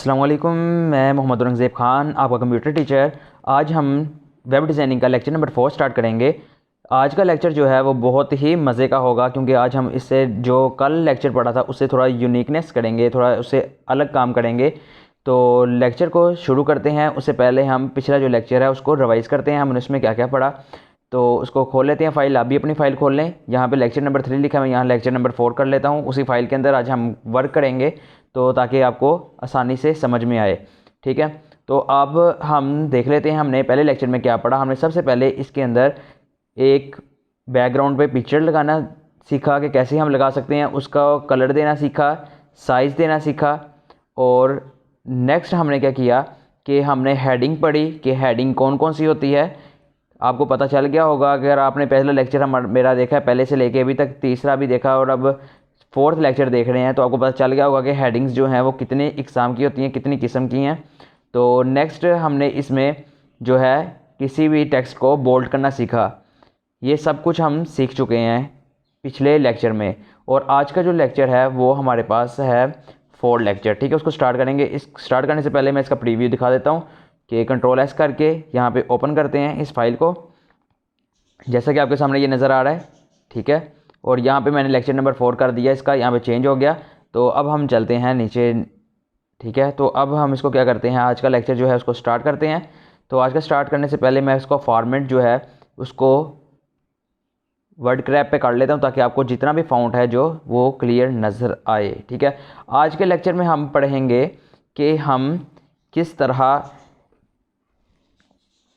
अस्सलाम वालेकुम। मैं मोहम्मद औरंगज़ेब ख़ान, आपका कंप्यूटर टीचर। आज हम वेब डिज़ाइनिंग का लेक्चर नंबर 4 स्टार्ट करेंगे। आज का लेक्चर जो है वो बहुत ही मज़े का होगा, क्योंकि आज हम इससे जो कल लेक्चर पढ़ा था उससे थोड़ा यूनिकनेस करेंगे, थोड़ा उससे अलग काम करेंगे। तो लेक्चर को शुरू करते हैं। उससे पहले हम पिछला जो लेक्चर है उसको रिवाइज़ करते हैं, हमने उसमें क्या क्या पढ़ा। तो उसको खोल लेते हैं फ़ाइल। आप भी अपनी फ़ाइल खोल लें। यहाँ पे लेक्चर नंबर 3 लिखा है, मैं यहाँ लेक्चर नंबर 4 कर लेता हूँ। उसी फ़ाइल के अंदर आज हम वर्क करेंगे, तो ताकि आपको आसानी से समझ में आए। ठीक है, तो अब हम देख लेते हैं हमने पहले लेक्चर में क्या पढ़ा। हमने सबसे पहले इसके अंदर एक बैकग्राउंड पे पिक्चर लगाना सीखा कि कैसे हम लगा सकते हैं, उसका कलर देना सीखा, साइज़ देना सीखा। और नेक्स्ट हमने क्या किया कि हमने हेडिंग पढ़ी कि हेडिंग कौन कौन सी होती है। आपको पता चल गया होगा अगर आपने पहला लेक्चर मेरा देखा है पहले से लेके अभी तक, तीसरा भी देखा और अब 4th लेक्चर देख रहे हैं, तो आपको पता चल गया होगा कि हेडिंग्स जो हैं वो कितने इकसाम की होती हैं, कितनी किस्म की हैं। तो नेक्स्ट हमने इसमें जो है किसी भी टेक्स्ट को बोल्ड करना सीखा। ये सब कुछ हम सीख चुके हैं पिछले लेक्चर में। और आज का जो लेक्चर है वो हमारे पास है 4 लेक्चर। ठीक है, उसको स्टार्ट करेंगे। इस स्टार्ट करने से पहले मैं इसका प्रीव्यू दिखा देता हूँ कि कंट्रोल S करके यहाँ पे ओपन करते हैं इस फाइल को, जैसा कि आपके सामने ये नज़र आ रहा है। ठीक है, और यहाँ पे मैंने लेक्चर नंबर 4 कर दिया, इसका यहाँ पे चेंज हो गया। तो अब हम चलते हैं नीचे। ठीक है, तो अब हम इसको क्या करते हैं, आज का लेक्चर जो है उसको स्टार्ट करते हैं। तो आज का स्टार्ट करने से पहले मैं इसको फॉर्मेट जो है उसको वर्ड क्रैप पे कर लेता हूँ, ताकि आपको जितना भी फाउंट है जो वो क्लियर नज़र आए। ठीक है, आज के लेक्चर में हम पढ़ेंगे कि हम किस तरह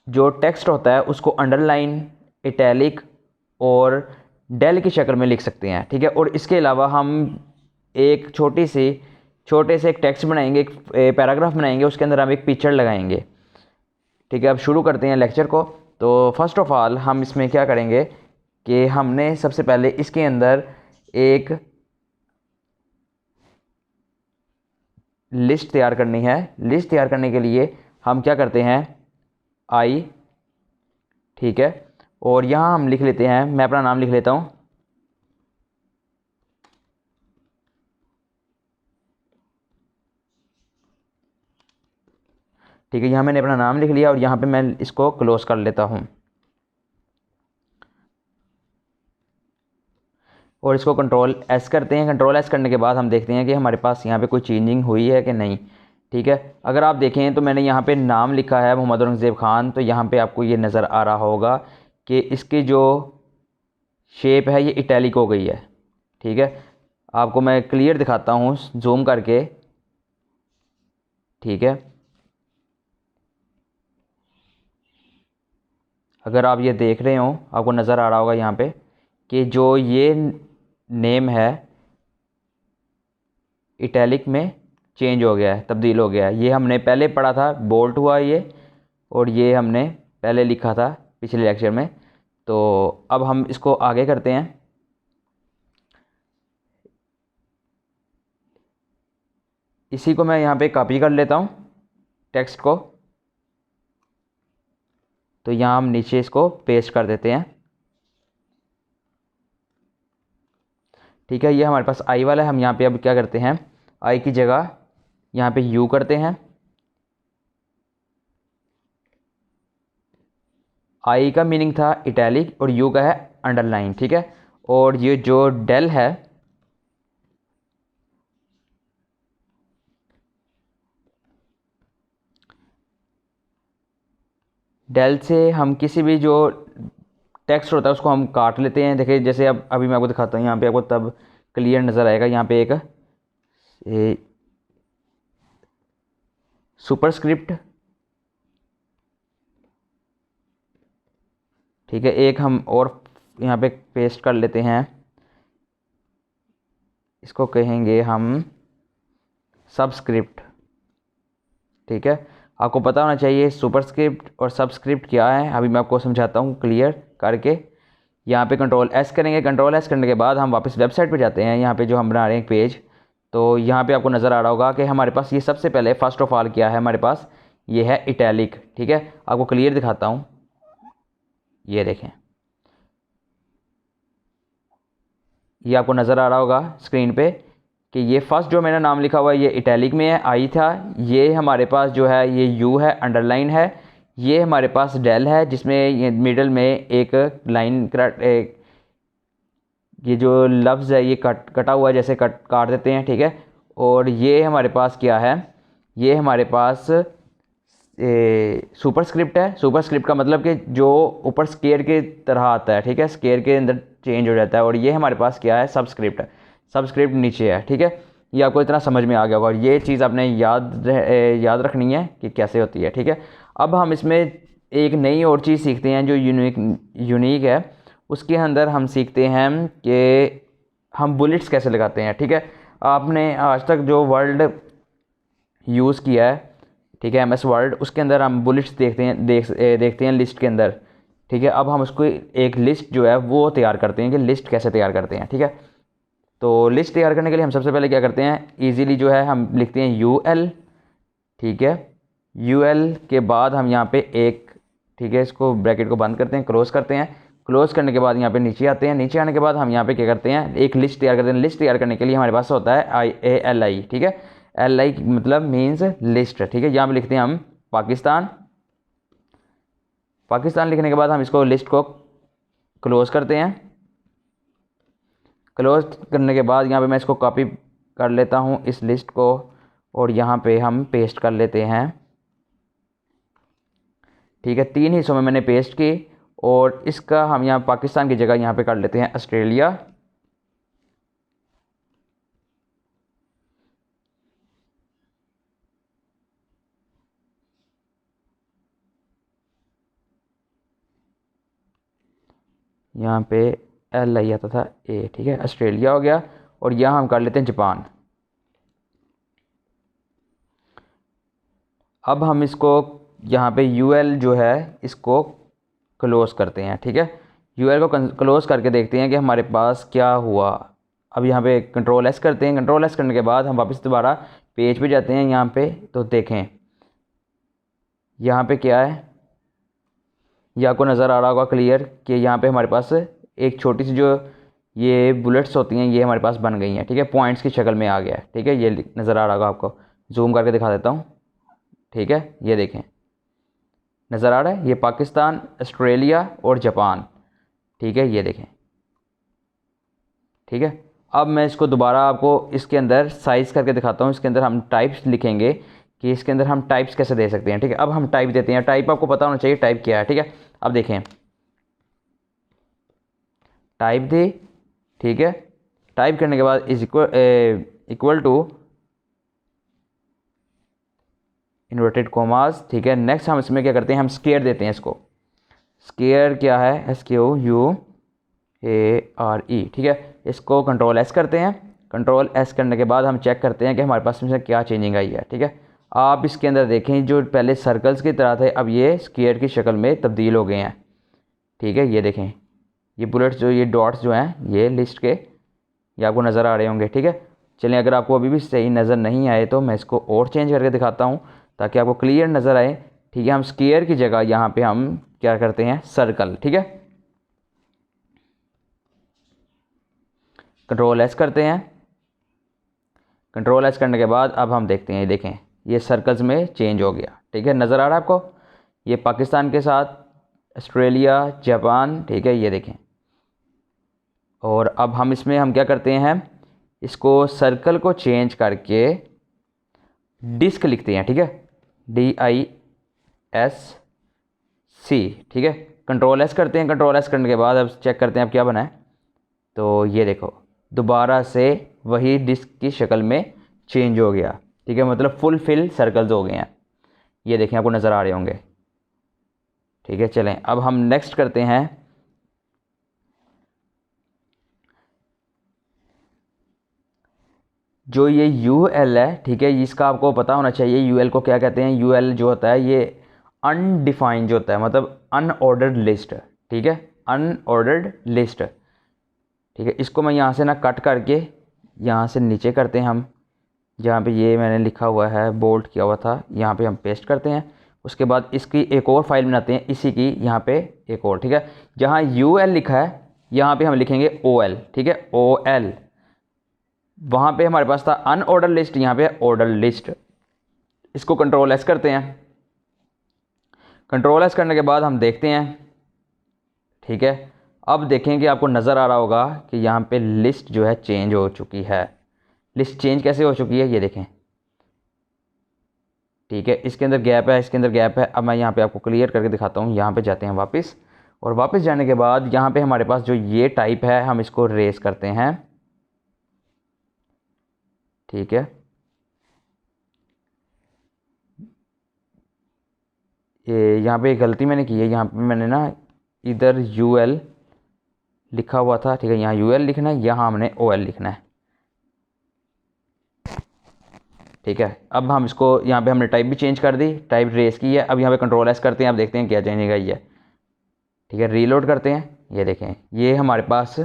जो टेक्स्ट होता है उसको अंडरलाइन, इटैलिक और डेल की शक्ल में लिख सकते हैं। ठीक है, और इसके अलावा हम एक छोटे से एक टेक्स्ट बनाएंगे, एक पैराग्राफ बनाएंगे, उसके अंदर हम एक पिक्चर लगाएंगे। ठीक है, अब शुरू करते हैं लेक्चर को। तो फर्स्ट ऑफ ऑल हम इसमें क्या करेंगे कि हमने सबसे पहले इसके अंदर एक लिस्ट तैयार करनी है। लिस्ट तैयार करने के लिए हम क्या करते हैं, आई। ठीक है, और यहाँ हम लिख लेते हैं, मैं अपना नाम लिख लेता हूँ। ठीक है, यहाँ मैंने अपना नाम लिख लिया और यहाँ पे मैं इसको क्लोज कर लेता हूँ और इसको कंट्रोल S करते हैं। कंट्रोल S करने के बाद हम देखते हैं कि हमारे पास यहाँ पे कोई चेंजिंग हुई है कि नहीं। ठीक है, अगर आप देखें तो मैंने यहाँ पे नाम लिखा है मोहम्मद औरंगज़ेब ख़ान, तो यहाँ पे आपको ये नज़र आ रहा होगा कि इसकी जो शेप है ये इटैलिक हो गई है। ठीक है, आपको मैं क्लियर दिखाता हूँ जूम करके। ठीक है, अगर आप ये देख रहे हो आपको नज़र आ रहा होगा यहाँ पे कि जो ये नेम है इटैलिक में चेंज हो गया है, तब्दील हो गया है। ये हमने पहले पढ़ा था, बोल्ट हुआ ये, और ये हमने पहले लिखा था पिछले लेक्चर में। तो अब हम इसको आगे करते हैं। इसी को मैं यहाँ पे कॉपी कर लेता हूँ टेक्स्ट को। तो यहाँ हम नीचे इसको पेस्ट कर देते हैं। ठीक है, ये हमारे पास आई वाला है। हम यहाँ पे अब क्या करते हैं, आई की जगह यहाँ पे यू करते हैं। आई का मीनिंग था इटैलिक और यू का है अंडरलाइन। ठीक है, और ये जो डेल है, डेल से हम किसी भी जो टेक्स्ट होता है उसको हम काट लेते हैं। देखिए, जैसे अब अभी मैं आपको दिखाता हूँ, यहाँ पे आपको तब क्लियर नज़र आएगा। यहाँ पे एक सुपरस्क्रिप्ट, ठीक है, एक हम और यहाँ पे पेस्ट कर लेते हैं। इसको कहेंगे हम सबस्क्रिप्ट। ठीक है, आपको पता होना चाहिए सुपरस्क्रिप्ट और सबस्क्रिप्ट क्या है। अभी मैं आपको समझाता हूँ क्लियर करके। यहाँ पे कंट्रोल S करेंगे। कंट्रोल S करने के बाद हम वापस वेबसाइट पे जाते हैं। यहाँ पे जो हम बना रहे हैं पेज, तो यहाँ पे आपको नज़र आ रहा होगा कि हमारे पास ये सबसे पहले फर्स्ट ऑफ ऑल क्या है, हमारे पास ये है इटैलिक। ठीक है, आपको क्लियर दिखाता हूँ, ये देखें, ये आपको नज़र आ रहा होगा स्क्रीन पे कि ये फर्स्ट जो मैंने नाम लिखा हुआ है ये इटैलिक में है, आई था। ये हमारे पास जो है ये यू है, अंडरलाइन है। ये हमारे पास डेल है जिसमें ये मिडल में एक लाइन ये जो लफ्ज़ है ये कटा हुआ है, जैसे काट देते हैं, ठीक है। और ये हमारे पास क्या है, ये हमारे पास सुपरस्क्रिप्ट है। सुपरस्क्रिप्ट का मतलब कि जो ऊपर स्केयर के तरह आता है, ठीक है, स्केयर के अंदर चेंज हो जाता है। और ये हमारे पास क्या है, सबस्क्रिप्ट है। सबस्क्रिप्ट नीचे है, ठीक है। ये आपको इतना समझ में आ गया होगा और ये चीज़ आपने याद रखनी है कि कैसे होती है, ठीक है। अब हम इसमें एक नई और चीज़ सीखते हैं जो यूनिक है। उसके अंदर हम सीखते हैं कि हम बुलेट्स कैसे लगाते हैं, ठीक है। आपने आज तक जो वर्ड यूज़ किया है, ठीक है, MS वर्ड, उसके अंदर हम बुलेट्स देखते हैं लिस्ट के अंदर, ठीक है। अब हम उसको एक लिस्ट जो है वो तैयार करते हैं कि लिस्ट कैसे तैयार करते हैं, ठीक है। तो लिस्ट तैयार करने के लिए हम सबसे पहले क्या करते हैं, ईजीली जो है हम लिखते हैं UL, ठीक है। UL के बाद हम यहाँ पे एक, ठीक है, इसको ब्रैकेट को बंद करते हैं, क्लोज करते हैं। क्लोज करने के बाद यहाँ पे नीचे आते हैं। नीचे आने के बाद हम यहाँ पे क्या करते हैं, एक लिस्ट तैयार करते हैं। लिस्ट तैयार करने के लिए हमारे पास होता है IALI, ठीक है। LI मतलब मीन्स लिस्ट, ठीक है। यहाँ पे लिखते हैं हम पाकिस्तान। पाकिस्तान लिखने के बाद हम इसको लिस्ट को क्लोज करते हैं। क्लोज करने के बाद यहाँ पे मैं इसको कॉपी कर लेता हूँ इस लिस्ट को और यहाँ पे हम पेस्ट कर लेते हैं, ठीक है। 3 हिस्सों में मैंने पेस्ट की और इसका हम यहाँ पाकिस्तान की जगह यहाँ पे कर लेते हैं ऑस्ट्रेलिया। यहाँ पे LI आता था A, ठीक है, ऑस्ट्रेलिया हो गया। और यहाँ हम कर लेते हैं जापान। अब हम इसको यहाँ पे UL जो है इसको क्लोज़ करते हैं, ठीक है। UL को क्लोज़ करके देखते हैं कि हमारे पास क्या हुआ। अब यहाँ पे कंट्रोल S करते हैं। कंट्रोल S करने के बाद हम वापस दोबारा पेज पे जाते हैं। यहाँ पे तो देखें यहाँ पे क्या है, ये आपको नज़र आ रहा होगा क्लियर कि यहाँ पे हमारे पास एक छोटी सी जो ये बुलेट्स होती हैं ये हमारे पास बन गई हैं, ठीक है, पॉइंट्स की शक्ल में आ गया है, ठीक है। ये नज़र आ रहा होगा आपको, जूम करके दिखा देता हूँ, ठीक है। ये देखें नज़र आ रहा है, ये पाकिस्तान, ऑस्ट्रेलिया और जापान, ठीक है, ये देखें, ठीक है। अब मैं इसको दोबारा आपको इसके अंदर साइज़ करके दिखाता हूँ। इसके अंदर हम टाइप्स लिखेंगे कि इसके अंदर हम टाइप्स कैसे दे सकते हैं, ठीक है। अब हम टाइप देते हैं। टाइप आपको पता होना चाहिए टाइप क्या है, ठीक है। अब देखें टाइप दे, ठीक है। टाइप करने के बाद is equal to inverted commas, ठीक है। नेक्स्ट हम इसमें क्या करते हैं, हम स्केयर देते हैं इसको। स्केयर क्या है, SQUARE, ठीक है। इसको कंट्रोल S करते हैं। कंट्रोल S करने के बाद हम चेक करते हैं कि हमारे पास इसमें क्या चेंजिंग आई है, ठीक है। आप इसके अंदर देखें जो पहले सर्कल्स की तरह थे अब ये स्केयर की शक्ल में तब्दील हो गए हैं, ठीक है। ये देखें ये बुलेट्स जो ये डॉट्स जो हैं ये लिस्ट के ये आपको नज़र आ रहे होंगे, ठीक है। चलिए अगर आपको अभी भी सही नज़र नहीं आए तो मैं इसको और चेंज करके दिखाता हूँ ताकि आपको क्लियर नज़र आए, ठीक है। हम स्केयर की जगह यहाँ पे हम क्या करते हैं, सर्कल, ठीक है। कंट्रोल S करते हैं। कंट्रोल S करने के बाद अब हम देखते हैं, ये देखें ये सर्कल्स में चेंज हो गया, ठीक है। नज़र आ रहा है आपको, ये पाकिस्तान के साथ ऑस्ट्रेलिया, जापान, ठीक है, ये देखें। और अब हम इसमें हम क्या करते हैं, इसको सर्कल को चेंज करके डिस्क लिखते हैं, ठीक है, DISC, ठीक है। कंट्रोल S करते हैं। कंट्रोल S करने के बाद अब चेक करते हैं अब क्या बना है। तो ये देखो दोबारा से वही डिस्क की शक्ल में चेंज हो गया, ठीक है, मतलब फुल फिल सर्कल्स हो गए हैं। ये देखें आपको नज़र आ रहे होंगे, ठीक है। चलें अब हम नेक्स्ट करते हैं, जो ये UL है, ठीक है, इसका आपको पता होना चाहिए UL को क्या कहते हैं। UL जो होता है ये अनडिफाइंड जो होता है, मतलब अनऑर्डर्ड लिस्ट, ठीक है, अनऑर्डर्ड लिस्ट, ठीक है। इसको मैं यहाँ से ना कट करके यहाँ से नीचे करते हैं हम, जहाँ पे ये मैंने लिखा हुआ है बोल्ड किया हुआ था यहाँ पे हम पेस्ट करते हैं। उसके बाद इसकी एक और फाइल बनाते हैं इसी की, यहाँ पे एक और, ठीक है। जहाँ UL लिखा है यहाँ पे हम लिखेंगे OL, ठीक है, OL। वहाँ पे हमारे पास था अनऑर्डर लिस्ट, यहाँ पे ऑर्डर लिस्ट। इसको कंट्रोल एस करते हैं। कंट्रोल एस करने के बाद हम देखते हैं, ठीक है। अब देखें कि आपको नज़र आ रहा होगा कि यहाँ पे लिस्ट जो है चेंज हो चुकी है। लिस्ट चेंज कैसे हो चुकी है ये देखें, ठीक है। इसके अंदर गैप है, इसके अंदर गैप है। अब मैं यहाँ पे आपको क्लियर करके दिखाता हूँ। यहाँ पे जाते हैं वापस, और वापस जाने के बाद यहाँ पे हमारे पास जो ये टाइप है हम इसको रेस करते हैं, ठीक है। ये यहाँ पे गलती मैंने की है, यहाँ पे मैंने ना इधर यूएल लिखा हुआ था, ठीक है। यहाँ यूएल लिखना है, यहाँ हमने ओएल लिखना है, ठीक है। अब हम इसको यहाँ पे हमने टाइप भी चेंज कर दी, टाइप रेस की है। अब यहाँ पे कंट्रोल एस करते हैं, अब देखते हैं क्या चेंज है, ठीक है। रीलोड करते हैं, ये देखें ये हमारे पास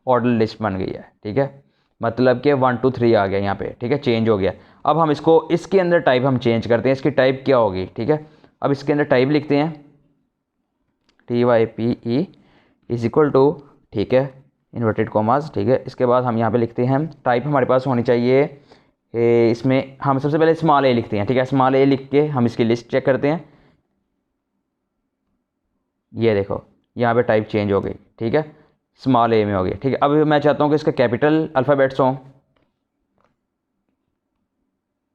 ऑर्डर लिस्ट बन गई है, ठीक है। मतलब कि 1 2 3 आ गया यहाँ पे, ठीक है, चेंज हो गया। अब हम इसको इसके अंदर टाइप हम चेंज करते हैं। इसकी टाइप क्या होगी, ठीक है। अब इसके अंदर टाइप लिखते हैं TYPE इज इक्वल टू, ठीक है, इन्वर्टेड कॉमास, ठीक है। इसके बाद हम यहाँ पे लिखते हैं टाइप हमारे पास होनी चाहिए, इसमें हम सबसे पहले स्मॉल ए लिखते हैं, ठीक है। स्मॉल ए लिख के हम इसकी लिस्ट चेक करते हैं। ये देखो यहाँ पे टाइप चेंज हो गई, ठीक है, स्मॉल ए में हो गई, ठीक है। अब मैं चाहता हूँ कि इसका कैपिटल अल्फ़ाबेट्स हों,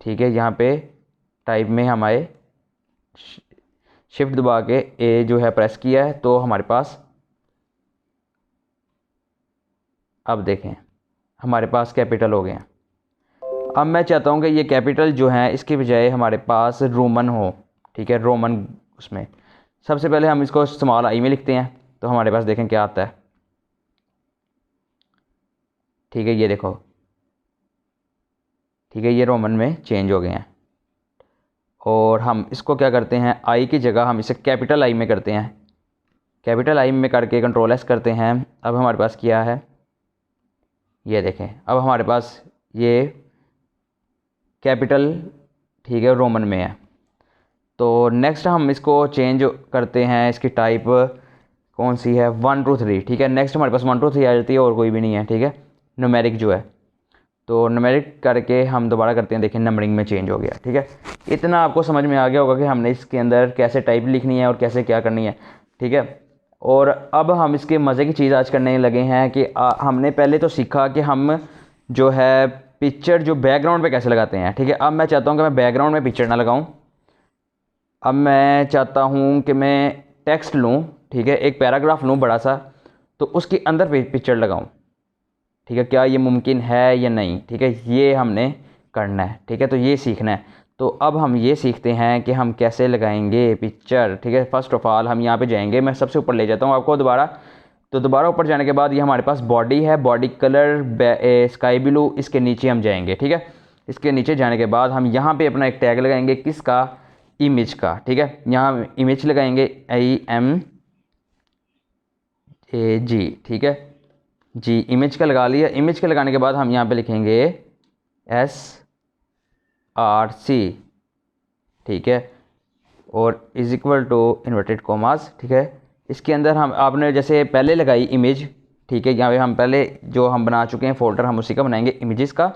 ठीक है। यहाँ पे टाइप में हम आए, शिफ्ट दबा के ए जो है प्रेस किया है, तो हमारे पास अब देखें हमारे पास कैपिटल हो गए हैं। अब मैं चाहता हूँ कि ये कैपिटल जो है इसके बजाय हमारे पास रोमन हो, ठीक है, रोमन। उसमें सबसे पहले हम इसको स्मॉल आई में लिखते हैं, तो हमारे पास देखें क्या आता है, ठीक है। ये देखो, ठीक है, ये रोमन में चेंज हो गए हैं। और हम इसको क्या करते हैं, आई की जगह हम इसे कैपिटल आई में करते हैं। कैपिटल आई में करके कंट्रोल एस करते हैं। अब हमारे पास क्या है, ये देखें, अब हमारे पास ये कैपिटल, ठीक है, रोमन में है। तो नेक्स्ट हम इसको चेंज करते हैं, इसकी टाइप कौन सी है, 1 2 3, ठीक है। नेक्स्ट हमारे पास 1 2 3 आ जाती है, और कोई भी नहीं है, ठीक है, न्यूमेरिक जो है। तो न्यूमेरिक करके हम दोबारा करते हैं, देखिए नंबरिंग में चेंज हो गया, ठीक है। इतना आपको समझ में आ गया होगा कि हमने इसके अंदर कैसे टाइप लिखनी है और कैसे क्या करनी है, ठीक है। और अब हम इसके मज़े की चीज़ आज करने लगे हैं कि हमने पहले तो सीखा कि हम जो है पिक्चर जो बैकग्राउंड पे कैसे लगाते हैं, ठीक है। अब मैं चाहता हूँ कि मैं बैकग्राउंड में पिक्चर ना लगाऊँ। अब मैं चाहता हूँ कि मैं टेक्स्ट लूँ, ठीक है, एक पैराग्राफ लूँ बड़ा सा, तो उसके अंदर पिक्चर लगाऊँ, ठीक है। क्या ये मुमकिन है या नहीं, ठीक है, ये हमने करना है, ठीक है। तो ये सीखना है। तो अब हम ये सीखते हैं कि हम कैसे लगाएंगे पिक्चर, ठीक है। फ़र्स्ट ऑफ़ ऑल हम यहाँ पे जाएंगे, मैं सबसे ऊपर ले जाता हूँ आपको दोबारा। तो दोबारा ऊपर जाने के बाद ये हमारे पास बॉडी है, बॉडी कलर स्काई ब्लू, इसके नीचे हम जाएंगे, ठीक है। इसके नीचे जाने के बाद हम यहाँ पे अपना एक टैग लगाएंगे, किसका, इमेज का, ठीक है। यहाँ इमेज लगाएंगे IMAG, ठीक है जी, इमेज का लगा लिया। इमेज के लगाने के बाद हम यहाँ पे लिखेंगे SRC, ठीक है, और is equal to inverted commas, ठीक है। इसके अंदर हम आपने जैसे पहले लगाई इमेज, ठीक है, यहाँ पे हम पहले जो हम बना चुके हैं फोल्डर, हम उसी का बनाएंगे इमेजेस का,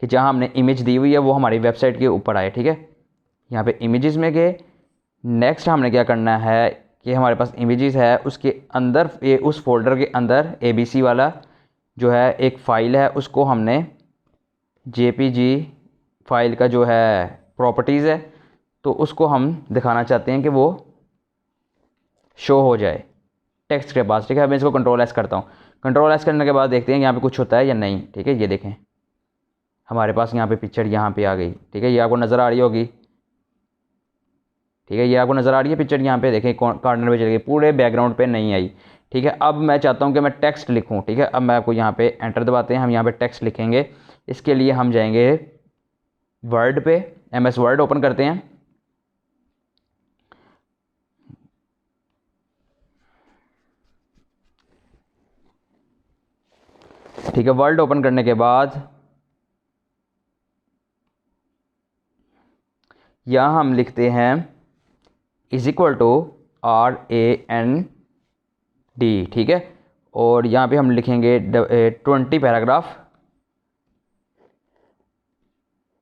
कि जहाँ हमने इमेज दी हुई है वो हमारी वेबसाइट के ऊपर आए, ठीक है। यहाँ पे इमेजेस में गए। नेक्स्ट हमने क्या करना है कि हमारे पास इमेजेस है, उसके अंदर उस फोल्डर के अंदर ABC वाला जो है एक फ़ाइल है, उसको हमने JPG फाइल का जो है प्रॉपर्टीज़ है, तो उसको हम दिखाना चाहते हैं कि वो शो हो जाए टेक्स्ट के पास, ठीक है। मैं इसको कंट्रोल एस करता हूँ। कंट्रोल एस करने के बाद देखते हैं यहाँ पे कुछ होता है या नहीं, ठीक है। ये देखें हमारे पास यहाँ पे पिक्चर यहाँ पे आ गई, ठीक है, ये आपको नज़र आ रही होगी, ठीक है, ये आपको नज़र आ रही है पिक्चर, यहाँ पे देखें कॉर्नर पे चली गई, पूरे बैकग्राउंड पे नहीं आई, ठीक है। अब मैं चाहता हूँ कि मैं टेक्स्ट लिखूँ, ठीक है। अब मैं आपको यहाँ पे एंटर दबाते हैं, हम यहाँ पे टेक्स्ट लिखेंगे। इसके लिए हम जाएंगे वर्ड पे, MS वर्ड ओपन करते हैं, ठीक है। वर्ड ओपन करने के बाद यहाँ हम लिखते हैं इज इक्वल टू RAND, ठीक है। और यहाँ पे हम लिखेंगे 20 पैराग्राफ,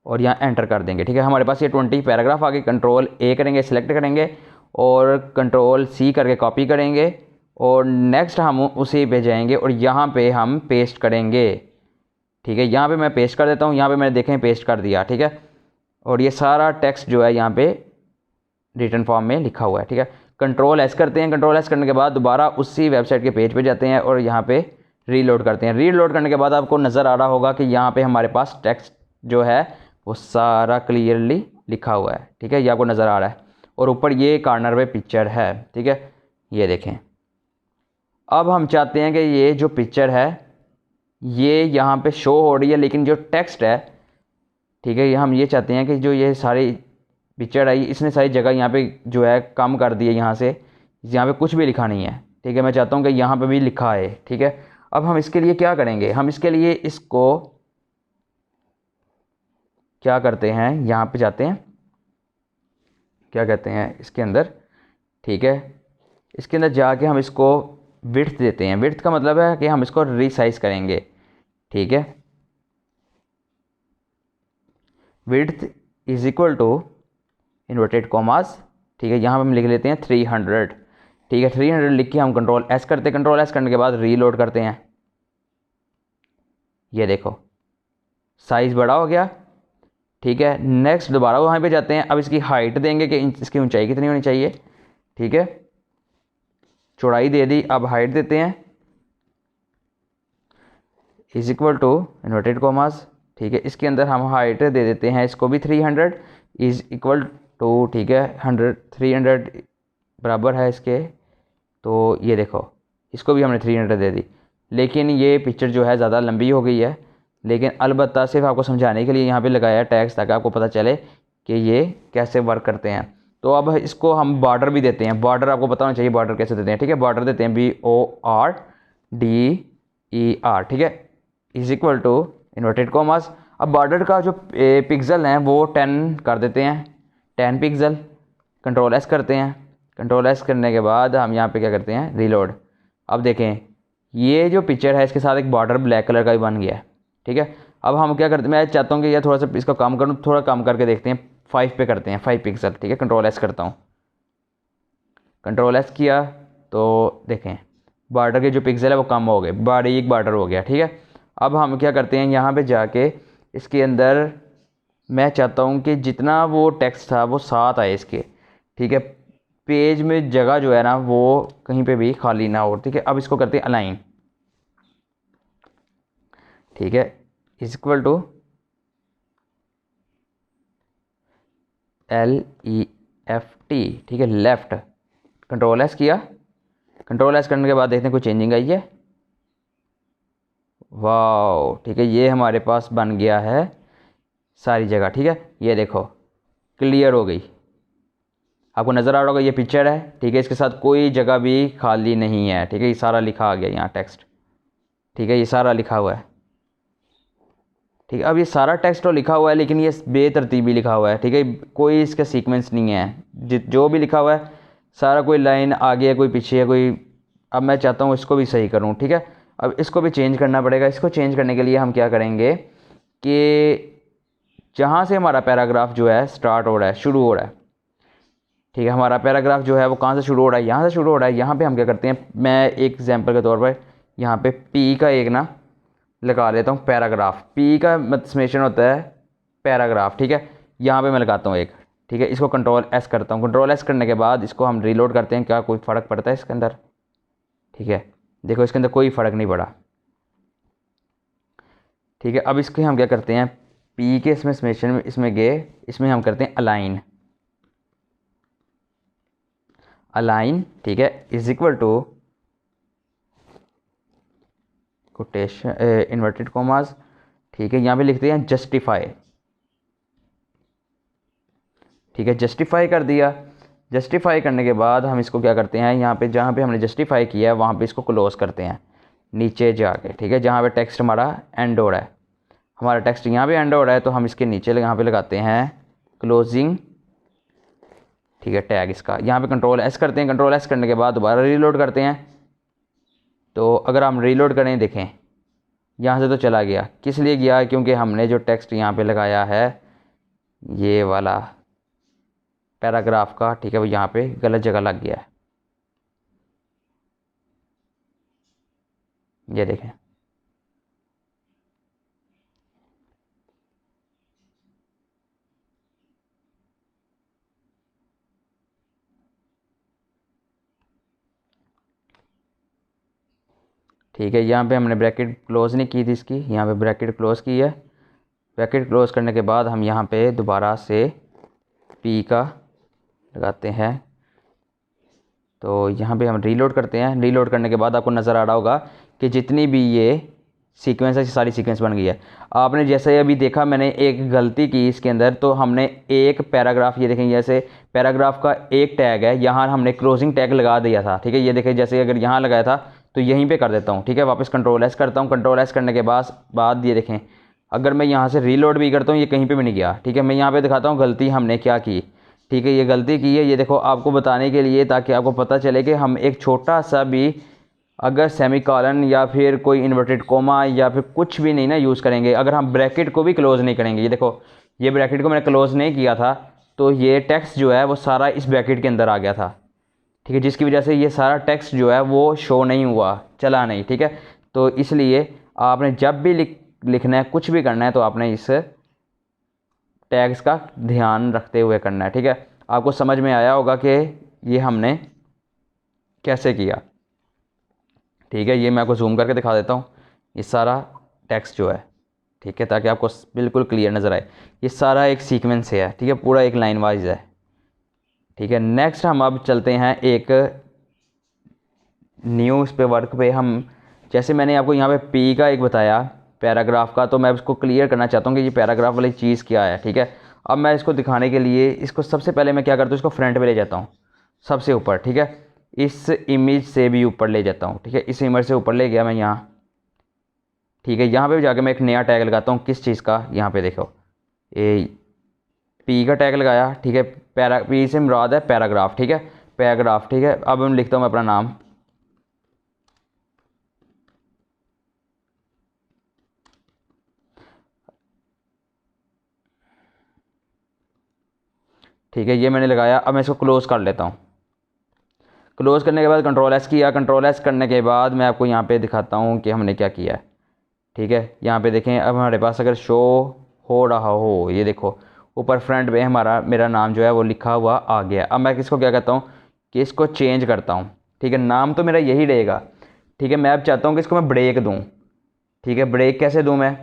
और यहाँ एंटर कर देंगे। ठीक है, हमारे पास ये 20 पैराग्राफ आ गए। कंट्रोल ए करेंगे, सिलेक्ट करेंगे और कंट्रोल सी करके कॉपी करेंगे और नेक्स्ट हम उसी पे जाएंगे और यहाँ पे हम पेस्ट करेंगे। ठीक है, यहाँ पे मैं पेस्ट कर देता हूँ। यहाँ पे मैंने देखें पेस्ट कर दिया। ठीक है, और ये सारा टेक्स्ट जो है यहाँ पे रिटन फॉर्म में लिखा हुआ है। ठीक है, कंट्रोल एस करते हैं। कंट्रोल एस करने के बाद दोबारा उसी वेबसाइट के पेज पे जाते हैं और यहाँ पे रीलोड करते हैं। रीलोड करने के बाद आपको नज़र आ रहा होगा कि यहाँ पे हमारे पास टेक्स्ट जो है वो सारा क्लियरली लिखा हुआ है। ठीक है, ये आपको नज़र आ रहा है और ऊपर ये कॉर्नर पे पिक्चर है। ठीक है, ये देखें। अब हम चाहते हैं कि ये जो पिक्चर है ये यहाँ पे शो हो रही है, लेकिन जो टेक्स्ट है, ठीक है, ये हम ये चाहते हैं कि जो ये सारी पिक्चर आई इसने सारी जगह यहाँ पे जो है कम कर दी है। यहाँ से यहाँ पे कुछ भी लिखा नहीं है। ठीक है, मैं चाहता हूँ कि यहाँ पे भी लिखा है। ठीक है, अब हम इसके लिए क्या करेंगे, हम इसके लिए इसको क्या करते हैं, यहाँ पे जाते हैं, क्या कहते हैं इसके अंदर। ठीक है, इसके अंदर जाके हम इसको विड्थ देते हैं। विड्थ का मतलब है कि हम इसको रीसाइज करेंगे। ठीक है, width is equal to inverted commas. ठीक है, यहाँ पर हम लिख लेते हैं 300। ठीक है, 300 लिख के हम कंट्रोल एस करते हैं। कंट्रोल एस करने के बाद रीलोड करते हैं। ये देखो साइज़ बड़ा हो गया। ठीक है, नेक्स्ट दोबारा वहाँ पे जाते हैं। अब इसकी हाइट देंगे कि इसकी ऊंचाई कितनी होनी चाहिए। ठीक है, चौड़ाई दे दी, अब हाइट देते हैं is equal to inverted commas. ठीक है, इसके अंदर हम हाइट दे देते हैं इसको भी 300 इज इक्वल टू, ठीक है, 300 बराबर है इसके। तो ये देखो इसको भी हमने 300 दे दी, लेकिन ये पिक्चर जो है ज़्यादा लंबी हो गई है। लेकिन अलबत्ता सिर्फ आपको समझाने के लिए यहाँ पे लगाया टैग्स ताकि आपको पता चले कि ये कैसे वर्क करते हैं। तो अब इसको हम बॉर्डर भी देते हैं। बॉर्डर आपको पता होना चाहिए बॉर्डर कैसे देते हैं। ठीक है, बॉर्डर देते हैं BORDER। ठीक है, is equal to inverted commas. अब बॉर्डर का जो पिक्सल हैं वो 10 कर देते हैं, 10 पिक्सल। कंट्रोल एस करते हैं। कंट्रोल एस करने के बाद हम यहाँ पे क्या करते हैं, रीलोड। अब देखें ये जो पिक्चर है इसके साथ एक बॉर्डर ब्लैक कलर का भी बन गया है। ठीक है, अब हम क्या करते हैं, मैं चाहता हूँ कि यह थोड़ा सा इसको कम करूँ, थोड़ा कम करके देखते हैं। 5 पे करते हैं, 5 पिक्सल। ठीक है, कंट्रोल एस करता हूँ। कंट्रोल एस किया तो देखें बॉर्डर के जो पिक्सल है वो कम हो गए, बारीक बॉर्डर हो गया। ठीक है, अब हम क्या करते हैं, यहाँ पे जाके इसके अंदर मैं चाहता हूँ कि जितना वो टेक्स्ट था वो साथ आए इसके। ठीक है, पेज में जगह जो है ना वो कहीं पे भी खाली ना हो। ठीक है, अब इसको करते हैं अलाइन। ठीक है, इज इक्वल टू LEFT। ठीक है, लेफ्ट। कंट्रोल एस किया। कंट्रोल एस करने के बाद देखते हैं कोई चेंजिंग आई है। वाह, ठीक है, ये हमारे पास बन गया है सारी जगह। ठीक है, ये देखो क्लियर हो गई, आपको नज़र आ रहा होगा ये पिक्चर है। ठीक है, इसके साथ कोई जगह भी खाली नहीं है। ठीक है, ये सारा लिखा आ गया यहाँ टेक्स्ट। ठीक है, ये सारा लिखा हुआ है। ठीक है, अब ये सारा टेक्स्ट तो लिखा हुआ है लेकिन ये बेतरतीबी लिखा हुआ है। ठीक है, कोई इसका सीक्वेंस नहीं है। जो भी लिखा हुआ है सारा कोई लाइन आगे है, कोई पीछे है, कोई। अब मैं चाहता हूँ इसको भी सही करूँ। ठीक है, अब इसको भी चेंज करना पड़ेगा। इसको चेंज करने के लिए हम क्या करेंगे कि जहाँ से हमारा पैराग्राफ जो है स्टार्ट हो रहा है, शुरू हो रहा है। ठीक है, हमारा पैराग्राफ जो है वो कहाँ से शुरू हो रहा है, यहाँ से शुरू हो रहा है। यहाँ पे हम क्या करते हैं, मैं एक एग्जांपल के तौर पर यहाँ पे P का एक ना लगा लेता हूँ पैराग्राफ। P का समेशन होता है पैराग्राफ। ठीक है, यहाँ पे मैं लगाता हूँ एक। ठीक है, इसको कंट्रोल एस करता हूँ। कंट्रोल एस करने के बाद इसको हम रीलोड करते हैं, क्या कोई फ़र्क पड़ता है इसके अंदर। ठीक है, देखो इसके अंदर कोई फ़र्क नहीं पड़ा। ठीक है, अब इसके हम क्या करते हैं, P के इसमें समेशन में इसमें गए, इसमें हम करते हैं अलाइन। अलाइन, ठीक है, is equal to quotation inverted commas. ठीक है, यहाँ पे लिखते हैं जस्टिफाई। ठीक है, जस्टिफाई कर दिया। जस्टिफाई करने के बाद हम इसको क्या करते हैं, यहाँ पे जहाँ पे हमने जस्टिफाई किया है वहाँ पे इसको क्लोज करते हैं नीचे जाके। ठीक है, जहाँ पे टेक्स्ट हमारा एंड हो रहा है, हमारा टेक्स्ट यहाँ पे एंड हो रहा है तो हम इसके नीचे यहाँ पे लगाते हैं क्लोजिंग। ठीक है, टैग इसका यहाँ पे कंट्रोल एस करते हैं। कंट्रोल एस करने के बाद दोबारा रीलोड करते हैं। तो अगर हम रीलोड करें, देखें यहाँ से तो चला गया। किस लिए गया, क्योंकि हमने जो टेक्स्ट यहाँ पे लगाया है ये वाला पैराग्राफ का, ठीक है, वो यहाँ पे गलत जगह लग गया है, ये देखें। ठीक है, यहाँ पे हमने ब्रैकेट क्लोज़ नहीं की थी इसकी, यहाँ पे ब्रैकेट क्लोज़ की है। ब्रैकेट क्लोज़ करने के बाद हम यहाँ पे दोबारा से पी का लगाते हैं। तो यहाँ पे हम रीलोड करते हैं। रीलोड करने के बाद आपको नज़र आ रहा होगा कि जितनी भी ये सीक्वेंस है, सारी सीक्वेंस बन गई है। आपने जैसे अभी देखा, मैंने एक गलती की इसके अंदर, तो हमने एक पैराग्राफ, ये देखें, जैसे पैराग्राफ का एक टैग है, यहाँ हमने क्लोजिंग टैग लगा दिया था, ठीक है। ये देखें, जैसे अगर यहाँ लगाया था तो यहीं पे कर देता हूँ, ठीक है। वापस कंट्रोल एस करता हूँ। कंट्रोल एस करने के बाद ये देखें, अगर मैं यहाँ से रीलोड भी करता हूँ, ये कहीं पे भी नहीं गया, ठीक है। मैं यहाँ पे दिखाता हूँ गलती हमने क्या की, ठीक है। ये गलती की है, ये देखो, आपको बताने के लिए, ताकि आपको पता चले कि हम एक छोटा सा भी अगर सेमी कॉलन या फिर कोई इन्वर्टेड कोमा या फिर कुछ भी नहीं ना यूज़ करेंगे, अगर हम ब्रैकेट को भी क्लोज़ नहीं करेंगे, ये देखो, ये ब्रैकेट को मैंने क्लोज़ नहीं किया था, तो ये टेक्स्ट जो है वो सारा इस ब्रैकेट के अंदर आ गया था, ठीक है। जिसकी वजह से ये सारा टेक्स्ट जो है वो शो नहीं हुआ, चला नहीं, ठीक है। तो इसलिए आपने जब भी लिखना है, कुछ भी करना है, तो आपने इस टैग्स का ध्यान रखते हुए करना है, ठीक है। आपको समझ में आया होगा कि ये हमने कैसे किया, ठीक है। ये मैं आपको जूम करके दिखा देता हूँ, ये सारा टेक्स्ट जो है, ठीक है, ताकि आपको बिल्कुल क्लियर नज़र आए। ये सारा एक सीक्वेंस से है, ठीक है, पूरा एक लाइन वाइज है, ठीक है। नेक्स्ट हम अब चलते हैं एक न्यू इस पे वर्क पे। हम जैसे मैंने आपको यहाँ पे पी का एक बताया पैराग्राफ का, तो मैं इसको क्लियर करना चाहता हूँ कि ये पैराग्राफ वाली चीज़ क्या है, ठीक है। अब मैं इसको दिखाने के लिए, इसको सबसे पहले मैं क्या करता हूँ, इसको फ्रंट पे ले जाता हूँ, सबसे ऊपर, ठीक है। इस इमेज से भी ऊपर ले जाता हूँ, ठीक है। इस इमेज से ऊपर ले गया मैं यहाँ, ठीक है। यहाँ पे जाके मैं एक नया टैग लगाता हूँ, किस चीज़ का, यहाँ पे देखो, ये पी का टैग लगाया, ठीक है। पी से मुराद है पैराग्राफ, ठीक है, पैराग्राफ, ठीक है। अब मैं लिखता हूँ अपना नाम, ठीक है, ये मैंने लगाया। अब मैं इसको क्लोज़ कर लेता हूँ। क्लोज़ करने के बाद कंट्रोल एस किया। कंट्रोल एस करने के बाद मैं आपको यहाँ पे दिखाता हूँ कि हमने क्या किया है, ठीक है। यहाँ पे देखें, अब हमारे पास अगर शो हो रहा हो, ये देखो, ऊपर फ्रंट पे मेरा नाम जो है वो लिखा हुआ आ गया। अब मैं किसको क्या कहता हूँ कि इसको चेंज करता हूँ, ठीक है। नाम तो मेरा यही रहेगा, ठीक है। मैं अब चाहता हूँ कि इसको मैं ब्रेक दूँ, ठीक है। ब्रेक कैसे दूँ मैं,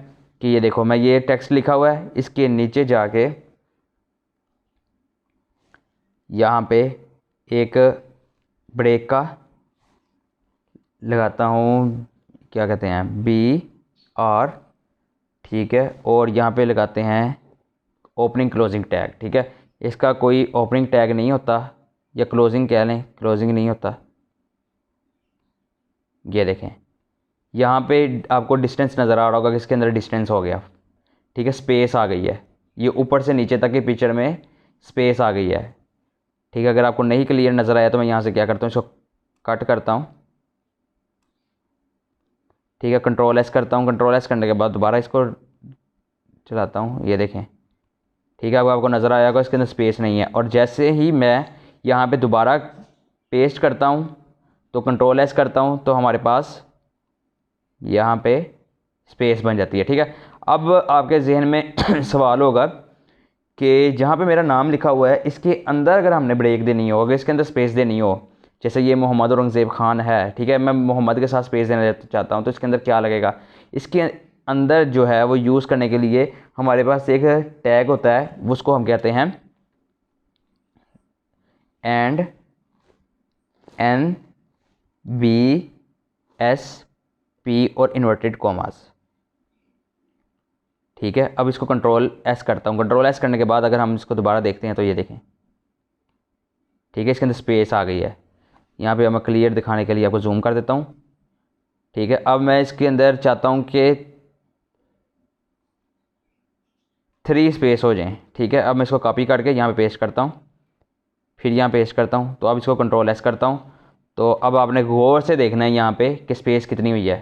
कि ये देखो, मैं ये टेक्स्ट लिखा हुआ है, इसके नीचे जाके यहाँ पे एक ब्रेक का लगाता हूँ, क्या कहते हैं, बी आर, ठीक है। और यहाँ पे लगाते हैं ओपनिंग क्लोजिंग टैग, ठीक है। इसका कोई ओपनिंग टैग नहीं होता, या क्लोजिंग कह लें, क्लोजिंग नहीं होता। ये देखें, यहाँ पे आपको डिस्टेंस नज़र आ रहा होगा कि इसके अंदर डिस्टेंस हो गया, ठीक है, स्पेस आ गई है। ये ऊपर से नीचे तक की पिक्चर में स्पेस आ गई है, ठीक है। अगर आपको नहीं क्लियर नज़र आया तो मैं यहाँ से क्या करता हूँ, इसको कट करता हूँ, ठीक है। कंट्रोल एस करता हूँ। कंट्रोल एस करने के बाद दोबारा इसको चलाता हूँ, ये देखें, ठीक है। अब आपको नज़र आया होगा इसके अंदर स्पेस नहीं है। और जैसे ही मैं यहाँ पे दोबारा पेस्ट करता हूँ, तो कंट्रोल एस करता हूँ, तो हमारे पास यहाँ पे स्पेस बन जाती है, ठीक है। अब आपके जहन में सवाल होगा कि जहाँ पे मेरा नाम लिखा हुआ है, इसके अंदर अगर हमने ब्रेक देनी हो, अगर इसके अंदर स्पेस देनी हो, जैसे ये मोहम्मद औरंगज़ेब खान है, ठीक है, मैं मोहम्मद के साथ स्पेस देना चाहता हूँ, तो इसके अंदर क्या लगेगा, इसके अंदर जो है वो यूज़ करने के लिए हमारे पास एक टैग होता है, उसको हम कहते हैं and N B S P और इन्वर्टेड कॉमास, ठीक है। अब इसको कंट्रोल एस करता हूँ। कंट्रोल एस करने के बाद अगर हम इसको दोबारा देखते हैं, तो ये देखें, ठीक है, इसके अंदर स्पेस आ गई है। यहाँ पे मैं क्लियर दिखाने के लिए आपको जूम कर देता हूँ, ठीक है। अब मैं इसके अंदर चाहता हूँ कि 3 स्पेस हो जाएं, ठीक है। अब मैं इसको कॉपी करके यहाँ पे पेस्ट करता हूँ, फिर यहाँ पेस्ट करता हूँ। तो अब इसको कंट्रोल एस करता हूँ, तो अब आपने गौर से देखना है यहाँ पे कि स्पेस कितनी हुई है,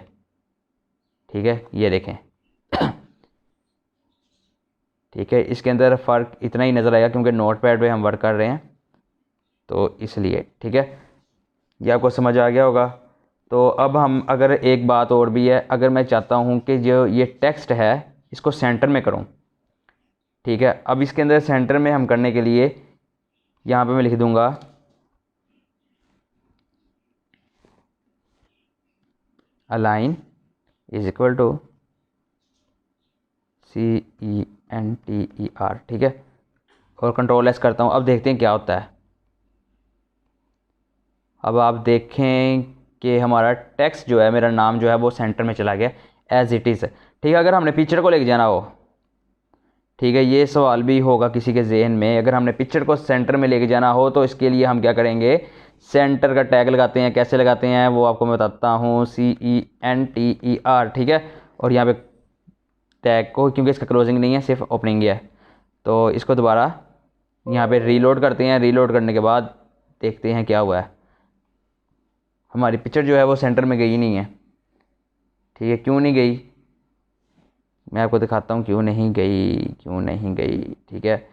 ठीक है। ये देखें, ठीक है, इसके अंदर फ़र्क इतना ही नज़र आएगा क्योंकि नोटपैड पे हम वर्क कर रहे हैं तो इसलिए। ठीक है, ये आपको समझ आ गया होगा। तो अब हम अगर एक बात और भी है, अगर मैं चाहता हूँ कि जो ये टेक्स्ट है इसको सेंटर में करूँ। ठीक है, अब इसके अंदर सेंटर में हम करने के लिए यहाँ पे मैं लिख दूँगा align is equal to CENTER। ठीक है, और कंट्रोल एस करता हूँ। अब देखते हैं क्या होता है। अब आप देखें कि हमारा टेक्स्ट जो है, मेरा नाम जो है वो सेंटर में चला गया एज इट इज़। ठीक है, अगर हमने पिक्चर को लेके जाना हो, ठीक है, ये सवाल भी होगा किसी के जहन में, अगर हमने पिक्चर को सेंटर में लेके जाना हो तो इसके लिए हम क्या करेंगे, सेंटर का टैग लगाते हैं। कैसे लगाते हैं वो आपको मैं बताता हूँ, CENTER। ठीक है, और यहाँ पे टैग को, क्योंकि इसका क्लोजिंग नहीं है सिर्फ ओपनिंग है, तो इसको दोबारा यहाँ पे रीलोड करते हैं। रीलोड करने के बाद देखते हैं क्या हुआ है। हमारी पिक्चर जो है वो सेंटर में गई नहीं है। ठीक है, क्यों नहीं गई मैं आपको दिखाता हूँ, क्यों नहीं गई, क्यों नहीं गई। ठीक है,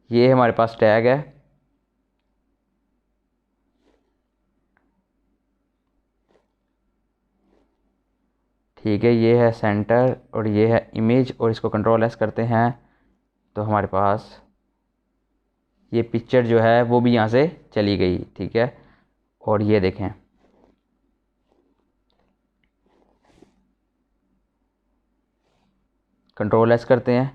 ये हमारे पास टैग है। ठीक है, ये है सेंटर और ये है इमेज, और इसको कंट्रोल एस करते हैं तो हमारे पास ये पिक्चर जो है वो भी यहाँ से चली गई। ठीक है, और ये देखें, कंट्रोल एस करते हैं।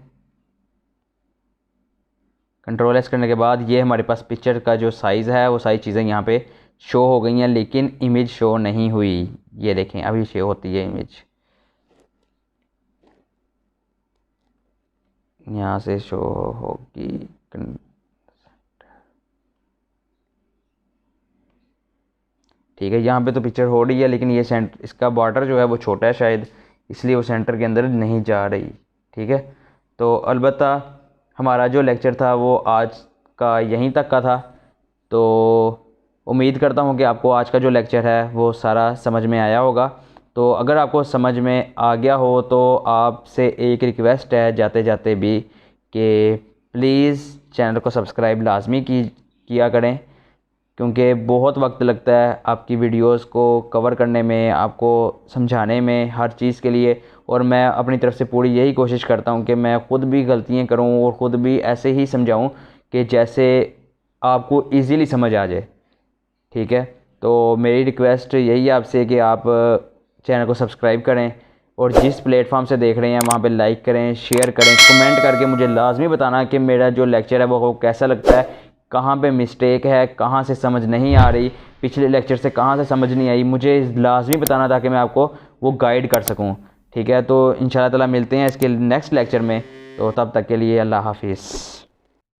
कंट्रोल एस करने के बाद ये हमारे पास पिक्चर का जो साइज़ है वो सारी चीज़ें यहाँ पे शो हो गई हैं, लेकिन इमेज शो नहीं हुई। ये देखें, अभी शो होती है इमेज, यहाँ से शो होगी। ठीक है, यहाँ पे तो पिक्चर हो रही है, लेकिन ये इसका बॉर्डर जो है वो छोटा है शायद, इसलिए वो सेंटर के अंदर नहीं जा रही। ठीक है, तो अलबत्ता हमारा जो लेक्चर था वो आज का यहीं तक का था। तो उम्मीद करता हूँ कि आपको आज का जो लेक्चर है वो सारा समझ में आया होगा। तो अगर आपको समझ में आ गया हो तो आपसे एक रिक्वेस्ट है जाते जाते भी कि प्लीज़ चैनल को सब्सक्राइब लाजमी किया करें, क्योंकि बहुत वक्त लगता है आपकी वीडियोस को कवर करने में, आपको समझाने में, हर चीज़ के लिए। और मैं अपनी तरफ से पूरी यही कोशिश करता हूँ कि मैं ख़ुद भी गलतियाँ करूँ और ख़ुद भी ऐसे ही समझाऊँ कि जैसे आपको इजीली समझ आ जाए। ठीक है, तो मेरी रिक्वेस्ट यही है आपसे कि आप चैनल को सब्सक्राइब करें और जिस प्लेटफॉर्म से देख रहे हैं वहाँ पे लाइक करें, शेयर करें, कमेंट करके मुझे लाजमी बताना कि मेरा जो लेक्चर है वो कैसा लगता है, कहाँ पे मिस्टेक है, कहाँ से समझ नहीं आ रही, पिछले लेक्चर से कहाँ से समझ नहीं आई, मुझे लाजमी बताना ताकि मैं आपको वो गाइड कर सकूँ। ठीक है, तो इंशाल्लाह ताला मिलते हैं इसके नेक्स्ट लेक्चर में। तो तब तक के लिए अल्लाह हाफिज़।